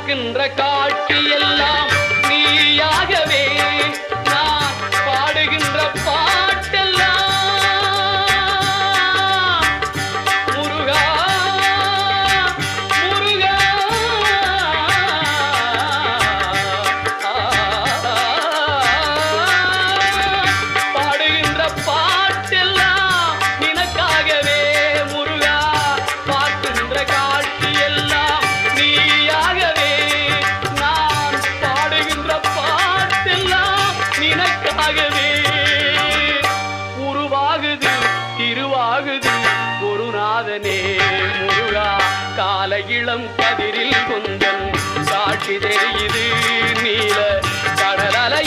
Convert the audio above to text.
பார்க்கின்ற காட்சி எல்லாம் நீயாகவே நான் பாடுகின்ற பாட்டெல்லாம் முருகா முருகா பாடுகின்ற பாட்டெல்லாம் நினக்காகவே முருகா பார்க்கின்ற காட்சி எல்லாம் நீயாகவே நான் பாடுகின்ற பாட்டெல்லாம் நினக்காகவே உருவாகுது திருவாகுது குருநாதனே முருகா கால இளம் கதிரில் கொந்தன் சாட்சி தெரியுது நீல கடலலை